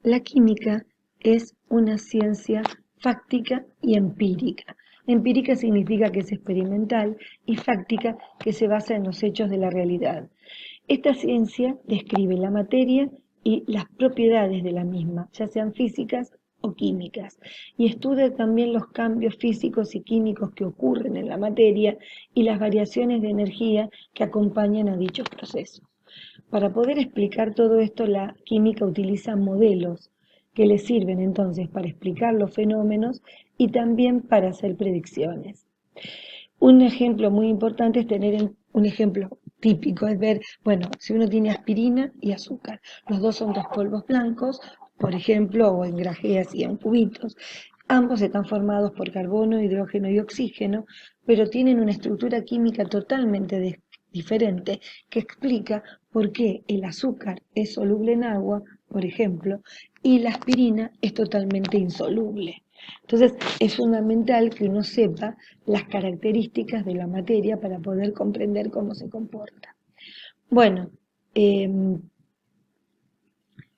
La química es una ciencia fáctica y empírica. Empírica significa que es experimental y fáctica que se basa en los hechos de la realidad. Esta ciencia describe la materia y las propiedades de la misma, ya sean físicas o químicas, y estudia también los cambios físicos y químicos que ocurren en la materia y las variaciones de energía que acompañan a dichos procesos. Para poder explicar todo esto, la química utiliza modelos que le sirven entonces para explicar los fenómenos y también para hacer predicciones. Un ejemplo muy importante es tener un ejemplo típico, es ver, bueno, si uno tiene aspirina y azúcar, los dos son dos polvos blancos, por ejemplo, o en grajeas y en cubitos, ambos están formados por carbono, hidrógeno y oxígeno, pero tienen una estructura química totalmente diferente que explica por qué el azúcar es soluble en agua, por ejemplo, y la aspirina es totalmente insoluble. Entonces, es fundamental que uno sepa las características de la materia para poder comprender cómo se comporta. Bueno, eh,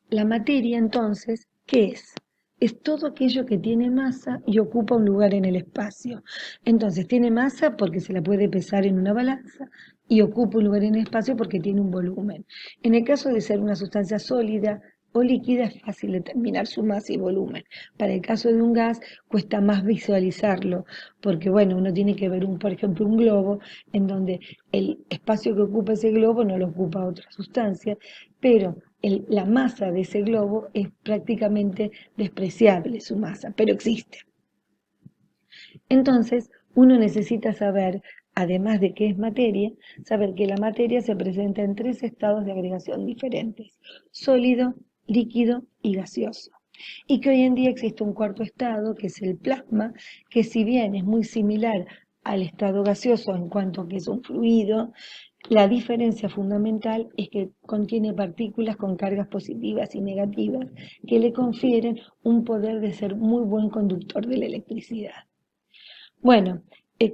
la materia entonces, ¿qué es? Es todo aquello que tiene masa y ocupa un lugar en el espacio. Entonces, tiene masa porque se la puede pesar en una balanza y ocupa un lugar en el espacio porque tiene un volumen. En el caso de ser una sustancia sólida o líquida, es fácil determinar su masa y volumen. Para el caso de un gas, cuesta más visualizarlo, porque bueno, uno tiene que ver, por ejemplo, un globo, en donde el espacio que ocupa ese globo no lo ocupa otra sustancia, pero la masa de ese globo es prácticamente despreciable, su masa, pero existe. Entonces, uno necesita saber, además de qué es materia, saber que la materia se presenta en tres estados de agregación diferentes: sólido, líquido y gaseoso. Y que hoy en día existe un cuarto estado, que es el plasma, que si bien es muy similar al estado gaseoso en cuanto a que es un fluido, la diferencia fundamental es que contiene partículas con cargas positivas y negativas que le confieren un poder de ser muy buen conductor de la electricidad. Bueno,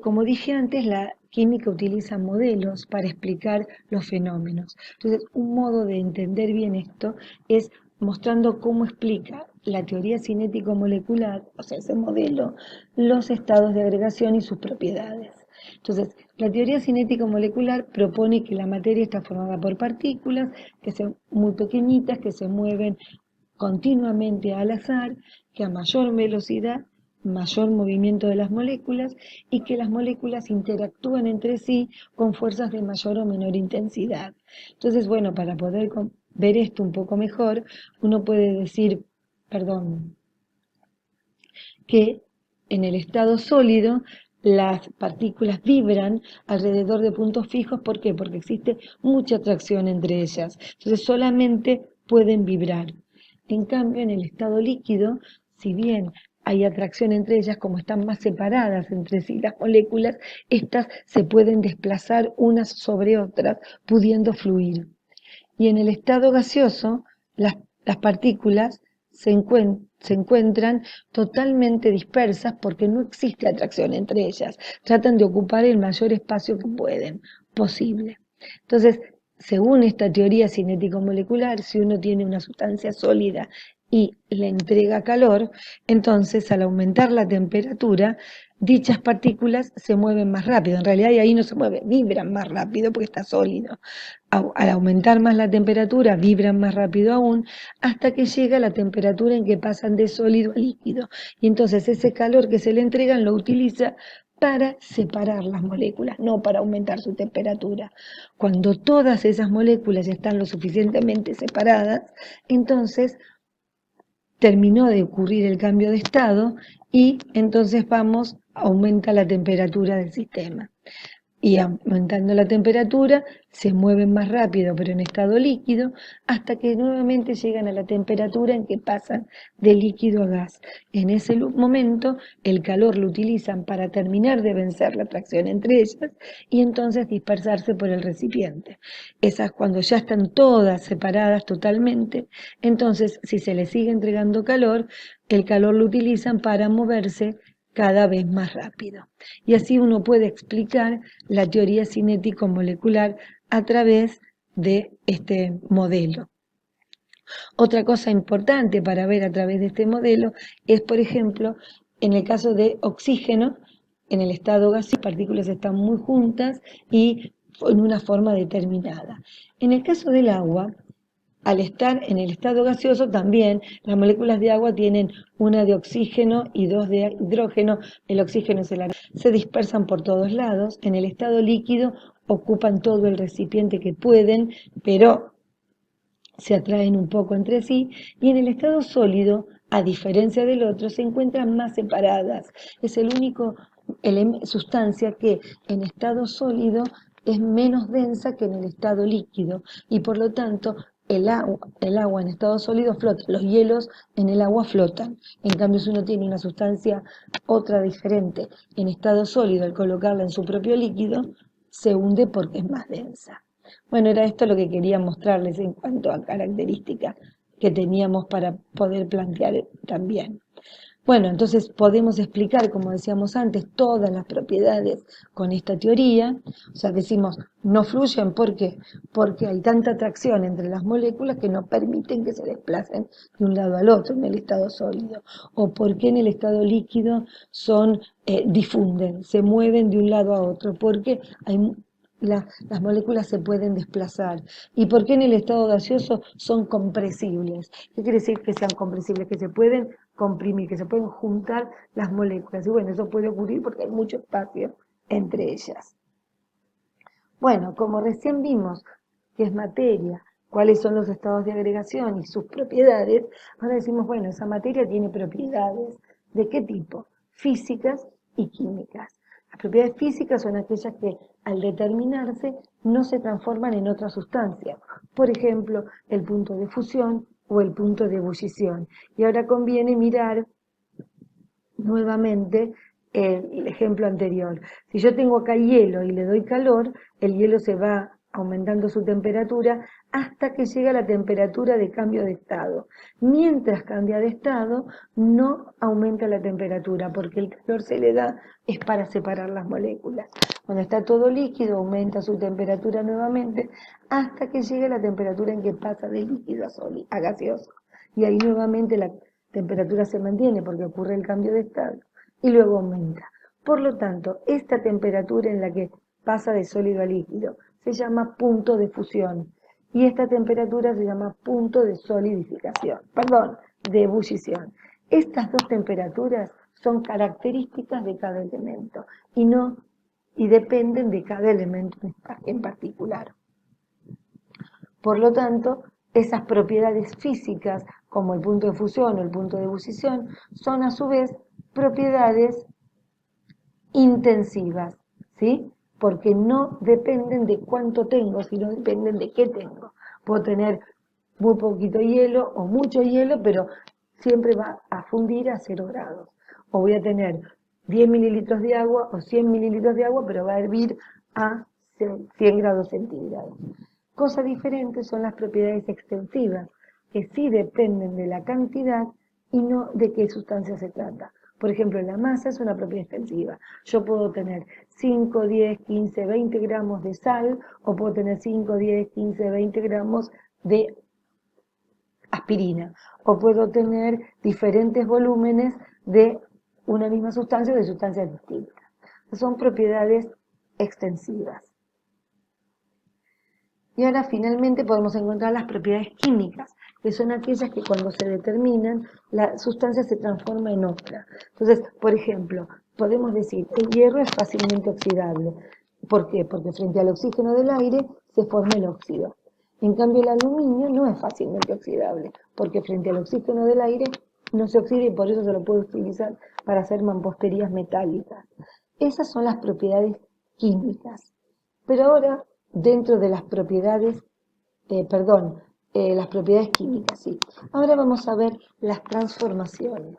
como dije antes, la química utiliza modelos para explicar los fenómenos. Entonces, un modo de entender bien esto es mostrando cómo explica la teoría cinético-molecular, o sea, ese modelo, los estados de agregación y sus propiedades. Entonces, la teoría cinético-molecular propone que la materia está formada por partículas que son muy pequeñitas, que se mueven continuamente al azar, que a mayor velocidad, mayor movimiento de las moléculas, y que las moléculas interactúan entre sí con fuerzas de mayor o menor intensidad. Entonces, bueno, para poder ver esto un poco mejor, uno puede decir, perdón, que en el estado sólido las partículas vibran alrededor de puntos fijos. ¿Por qué? Porque existe mucha atracción entre ellas. Entonces solamente pueden vibrar. En cambio, en el estado líquido, si bien hay atracción entre ellas, como están más separadas entre sí las moléculas, estas se pueden desplazar unas sobre otras, pudiendo fluir. Y en el estado gaseoso, las partículas se encuentran totalmente dispersas porque no existe atracción entre ellas. Tratan de ocupar el mayor espacio que pueden, posible. Entonces, según esta teoría cinético-molecular, si uno tiene una sustancia sólida y le entrega calor, entonces al aumentar la temperatura, dichas partículas se mueven más rápido. En realidad, y ahí no se mueven, vibran más rápido porque está sólido. Al aumentar más la temperatura, vibran más rápido aún, hasta que llega la temperatura en que pasan de sólido a líquido. Y entonces ese calor que se le entregan lo utiliza para separar las moléculas, no para aumentar su temperatura. Cuando todas esas moléculas están lo suficientemente separadas, entonces terminó de ocurrir el cambio de estado y entonces aumenta la temperatura del sistema. Y aumentando la temperatura, se mueven más rápido, pero en estado líquido, hasta que nuevamente llegan a la temperatura en que pasan de líquido a gas. En ese momento, el calor lo utilizan para terminar de vencer la atracción entre ellas y entonces dispersarse por el recipiente. Esas, cuando ya están todas separadas totalmente, entonces si se les sigue entregando calor, el calor lo utilizan para moverse cada vez más rápido. Y así uno puede explicar la teoría cinético-molecular a través de este modelo. Otra cosa importante para ver a través de este modelo es, por ejemplo, en el caso de oxígeno, en el estado gaseoso, las partículas están muy juntas y en una forma determinada. En el caso del agua, al estar en el estado gaseoso también las moléculas de agua tienen una de oxígeno y dos de hidrógeno, el oxígeno es el aire, se dispersan por todos lados, en el estado líquido ocupan todo el recipiente que pueden, pero se atraen un poco entre sí, y en el estado sólido, a diferencia del otro, se encuentran más separadas. Es el único sustancia que en estado sólido es menos densa que en el estado líquido, y por lo tanto el agua en estado sólido flota, los hielos en el agua flotan. En cambio, si uno tiene una sustancia, otra diferente, en estado sólido, al colocarla en su propio líquido, se hunde porque es más densa. Bueno, era esto lo que quería mostrarles en cuanto a características que teníamos para poder plantear también. Bueno, entonces podemos explicar, como decíamos antes, todas las propiedades con esta teoría. O sea, decimos, no fluyen, ¿por qué? Porque hay tanta atracción entre las moléculas que no permiten que se desplacen de un lado al otro en el estado sólido. O porque en el estado líquido difunden, se mueven de un lado a otro, porque las moléculas se pueden desplazar. ¿Y por qué en el estado gaseoso son compresibles? ¿Qué quiere decir que sean compresibles? Que se pueden comprimir, que se pueden juntar las moléculas. Y bueno, eso puede ocurrir porque hay mucho espacio entre ellas. Bueno, como recién vimos que es materia, cuáles son los estados de agregación y sus propiedades, ahora decimos, bueno, esa materia tiene propiedades. ¿De qué tipo? Físicas y químicas. Las propiedades físicas son aquellas que al determinarse no se transforman en otra sustancia. Por ejemplo, el punto de fusión o el punto de ebullición. Y ahora conviene mirar nuevamente el ejemplo anterior. Si yo tengo acá hielo y le doy calor, el hielo se va aumentando su temperatura hasta que llega a la temperatura de cambio de estado. Mientras cambia de estado, no aumenta la temperatura, porque el calor se le da es para separar las moléculas. Cuando está todo líquido, aumenta su temperatura nuevamente hasta que llega a la temperatura en que pasa de líquido a sólido, a gaseoso. Y ahí nuevamente la temperatura se mantiene porque ocurre el cambio de estado y luego aumenta. Por lo tanto, esta temperatura en la que pasa de sólido a líquido se llama punto de fusión y esta temperatura se llama punto de solidificación, perdón, de ebullición. Estas dos temperaturas son características de cada elemento y dependen de cada elemento en particular. Por lo tanto, esas propiedades físicas, como el punto de fusión o el punto de ebullición, son a su vez propiedades intensivas, ¿sí? Porque no dependen de cuánto tengo, sino dependen de qué tengo. Puedo tener muy poquito hielo o mucho hielo, pero siempre va a fundir a 0 grados. O voy a tener 10 mililitros de agua o 100 mililitros de agua, pero va a hervir a 100 grados centígrados. Cosas diferentes son las propiedades extensivas, que sí dependen de la cantidad y no de qué sustancia se trata. Por ejemplo, la masa es una propiedad extensiva. Yo puedo tener 5, 10, 15, 20 gramos de sal o puedo tener 5, 10, 15, 20 gramos de aspirina. O puedo tener diferentes volúmenes de una misma sustancia o de sustancias distintas. Son propiedades extensivas. Y ahora finalmente podemos encontrar las propiedades químicas, que son aquellas que cuando se determinan, la sustancia se transforma en otra. Entonces, por ejemplo, podemos decir, el hierro es fácilmente oxidable. ¿Por qué? Porque frente al oxígeno del aire se forma el óxido. En cambio, el aluminio no es fácilmente oxidable, porque frente al oxígeno del aire no se oxida y por eso se lo puede utilizar para hacer mamposterías metálicas. Esas son las propiedades químicas. Pero ahora, dentro de las propiedades, las propiedades químicas, sí. Ahora vamos a ver las transformaciones.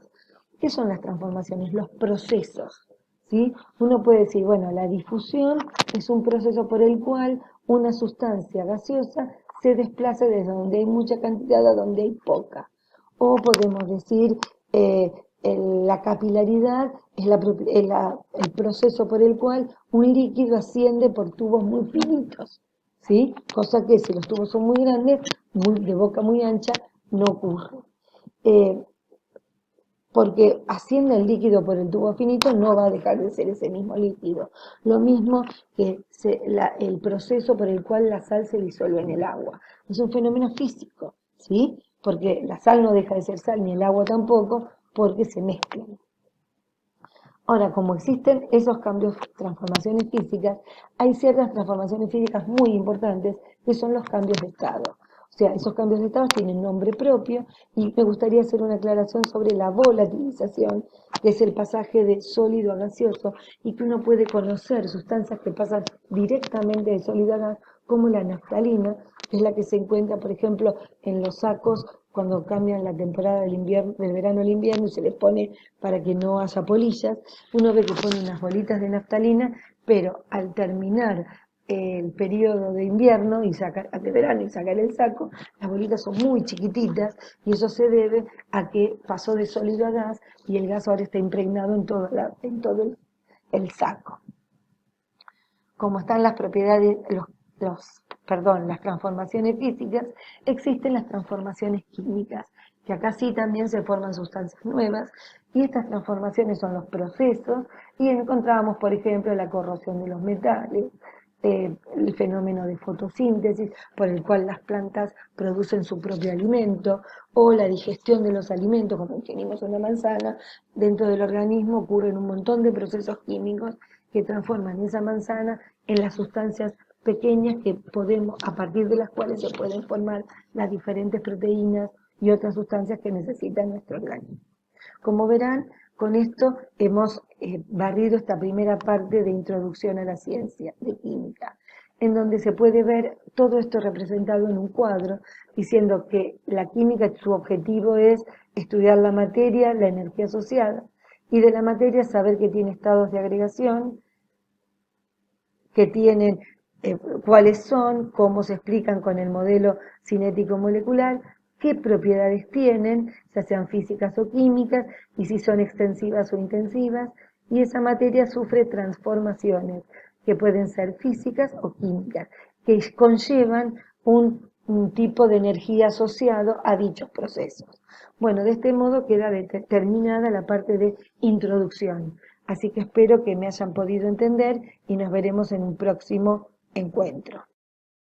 ¿Qué son las transformaciones? Los procesos, ¿sí? Uno puede decir, bueno, la difusión es un proceso por el cual una sustancia gaseosa se desplaza desde donde hay mucha cantidad a donde hay poca. O podemos decir, la capilaridad es el proceso por el cual un líquido asciende por tubos muy finitos, ¿sí? Cosa que si los tubos son muy grandes, de boca muy ancha, no ocurre. Porque haciendo el líquido por el tubo finito no va a dejar de ser ese mismo líquido. Lo mismo que el proceso por el cual la sal se disuelve en el agua. Es un fenómeno físico, ¿sí? Porque la sal no deja de ser sal, ni el agua tampoco, porque se mezclan. Ahora, como existen esos cambios, transformaciones físicas, hay ciertas transformaciones físicas muy importantes que son los cambios de estado. O sea, esos cambios de estado tienen nombre propio y me gustaría hacer una aclaración sobre la volatilización, que es el pasaje de sólido a gaseoso y que uno puede conocer sustancias que pasan directamente de sólido a gas, como la naftalina, que es la que se encuentra, por ejemplo, en los sacos cuando cambian la temporada del invierno, del verano al invierno y se les pone para que no haya polillas, uno ve que pone unas bolitas de naftalina, pero al terminar el periodo de invierno y de verano y sacar el saco, las bolitas son muy chiquititas y eso se debe a que pasó de sólido a gas y el gas ahora está impregnado en todo el saco. Como están las propiedades, las transformaciones físicas, existen las transformaciones químicas, que acá sí también se forman sustancias nuevas, y estas transformaciones son los procesos, y encontramos, por ejemplo, la corrosión de los metales, el fenómeno de fotosíntesis, por el cual las plantas producen su propio alimento, o la digestión de los alimentos, como ingerimos una manzana, dentro del organismo ocurren un montón de procesos químicos que transforman esa manzana en las sustancias pequeñas que podemos, a partir de las cuales se pueden formar las diferentes proteínas y otras sustancias que necesita nuestro organismo. Como verán, con esto hemos barrido esta primera parte de introducción a la ciencia de química, en donde se puede ver todo esto representado en un cuadro, diciendo que la química, su objetivo es estudiar la materia, la energía asociada, y de la materia saber que tiene estados de agregación, que tienen, cuáles son, cómo se explican con el modelo cinético molecular, qué propiedades tienen, ya sean físicas o químicas, y si son extensivas o intensivas, y esa materia sufre transformaciones que pueden ser físicas o químicas, que conllevan un tipo de energía asociado a dichos procesos. Bueno, de este modo queda terminada la parte de introducción. Así que espero que me hayan podido entender y nos veremos en un próximo encuentro.